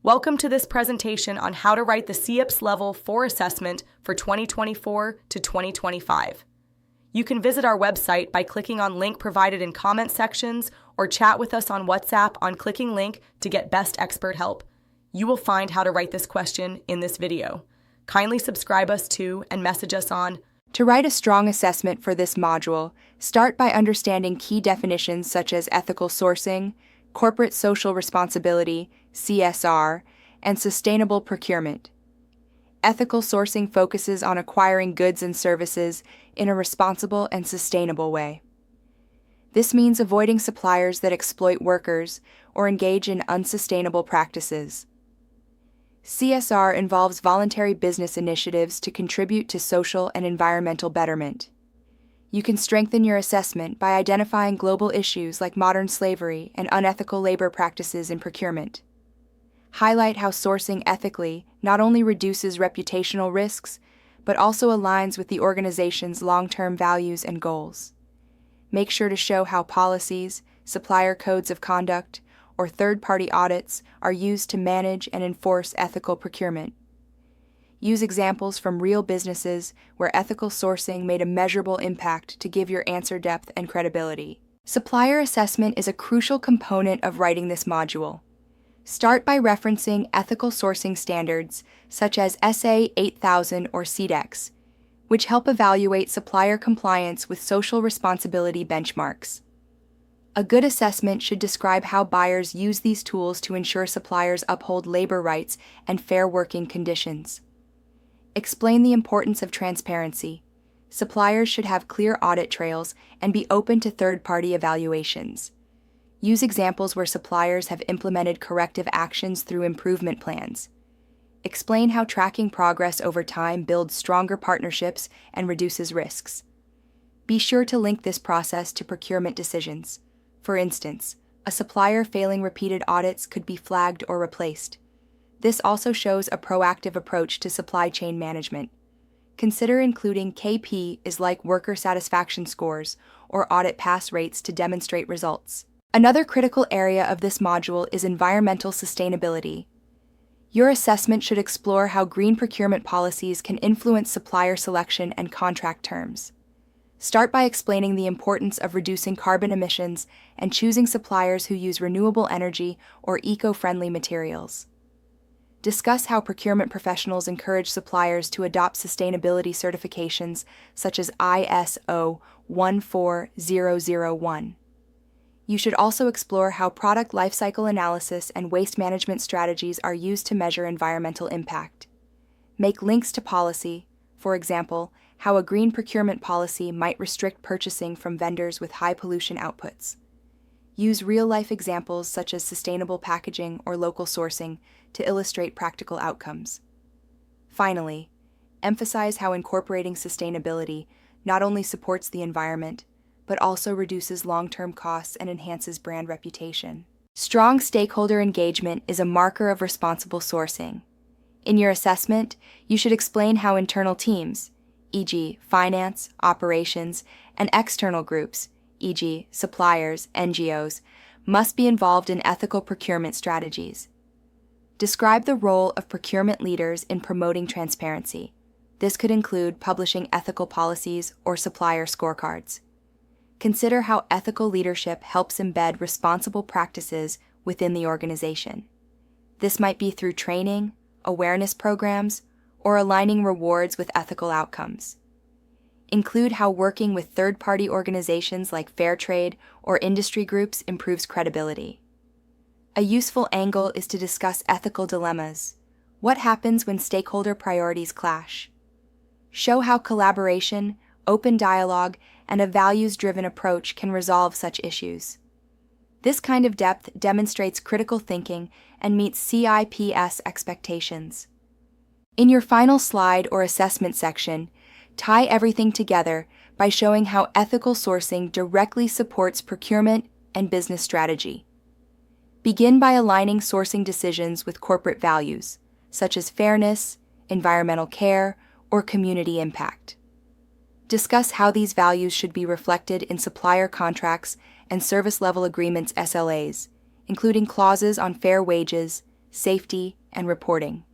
Welcome to this presentation on how to write the CIPS Level 4 assessment for 2024 to 2025. You can visit our website by clicking on link provided in comment sections or chat with us on WhatsApp on clicking link to get best expert help. You will find how to write this question in this video. Kindly subscribe us to and message us on. To write a strong assessment for this module, start by understanding key definitions such as ethical sourcing, corporate social responsibility, CSR, and sustainable procurement. Ethical sourcing focuses on acquiring goods and services in a responsible and sustainable way. This means avoiding suppliers that exploit workers or engage in unsustainable practices. CSR involves voluntary business initiatives to contribute to social and environmental betterment. You can strengthen your assessment by identifying global issues like modern slavery and unethical labor practices in procurement. Highlight how sourcing ethically not only reduces reputational risks, but also aligns with the organization's long-term values and goals. Make sure to show how policies, supplier codes of conduct, or third-party audits are used to manage and enforce ethical procurement. Use examples from real businesses where ethical sourcing made a measurable impact to give your answer depth and credibility. Supplier assessment is a crucial component of writing this module. Start by referencing ethical sourcing standards such as SA 8000 or CDEX, which help evaluate supplier compliance with social responsibility benchmarks. A good assessment should describe how buyers use these tools to ensure suppliers uphold labor rights and fair working conditions. Explain the importance of transparency. Suppliers should have clear audit trails and be open to third-party evaluations. Use examples where suppliers have implemented corrective actions through improvement plans. Explain how tracking progress over time builds stronger partnerships and reduces risks. Be sure to link this process to procurement decisions. For instance, a supplier failing repeated audits could be flagged or replaced. This also shows a proactive approach to supply chain management. Consider including KP is like worker satisfaction scores or audit pass rates to demonstrate results. Another critical area of this module is environmental sustainability. Your assessment should explore how green procurement policies can influence supplier selection and contract terms. Start by explaining the importance of reducing carbon emissions and choosing suppliers who use renewable energy or eco-friendly materials. Discuss how procurement professionals encourage suppliers to adopt sustainability certifications such as ISO 14001. You should also explore how product lifecycle analysis and waste management strategies are used to measure environmental impact. Make links to policy, for example, how a green procurement policy might restrict purchasing from vendors with high pollution outputs. Use real-life examples such as sustainable packaging or local sourcing to illustrate practical outcomes. Finally, emphasize how incorporating sustainability not only supports the environment, but also reduces long-term costs and enhances brand reputation. Strong stakeholder engagement is a marker of responsible sourcing. In your assessment, you should explain how internal teams, e.g., finance, operations, and external groups, e.g., suppliers, NGOs, must be involved in ethical procurement strategies. Describe the role of procurement leaders in promoting transparency. This could include publishing ethical policies or supplier scorecards. Consider how ethical leadership helps embed responsible practices within the organization. This might be through training, awareness programs, or aligning rewards with ethical outcomes. Include how working with third-party organizations like Fairtrade or industry groups improves credibility. A useful angle is to discuss ethical dilemmas. What happens when stakeholder priorities clash? Show how collaboration, open dialogue, and a values-driven approach can resolve such issues. This kind of depth demonstrates critical thinking and meets CIPS expectations. In your final slide or assessment section, tie everything together by showing how ethical sourcing directly supports procurement and business strategy. Begin by aligning sourcing decisions with corporate values, such as fairness, environmental care, or community impact. Discuss how these values should be reflected in supplier contracts and service level agreements SLAs, including clauses on fair wages, safety, and reporting.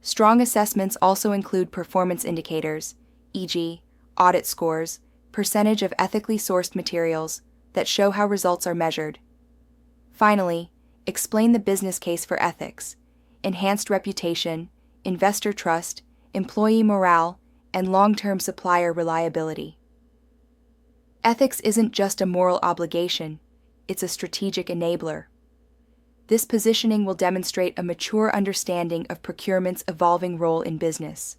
Strong assessments also include performance indicators, e.g., audit scores, percentage of ethically sourced materials, that show how results are measured. Finally, explain the business case for ethics, enhanced reputation, investor trust, employee morale, and long-term supplier reliability. Ethics isn't just a moral obligation, it's a strategic enabler. This positioning will demonstrate a mature understanding of procurement's evolving role in business.